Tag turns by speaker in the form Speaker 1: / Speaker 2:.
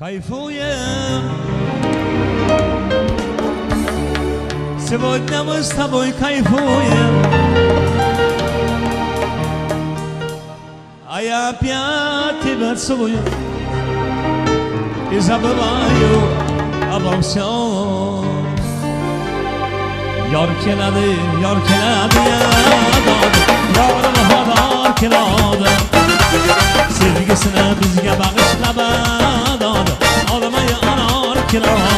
Speaker 1: Кайфуем. Сегодня мы с тобой кайфуем. А я опять тебя целую и забываю обо всем. Yar keladi ya dod, yolg'on vafodor keladi. Sevgisini bizga bag'ishlab dod, olmay anor keladi.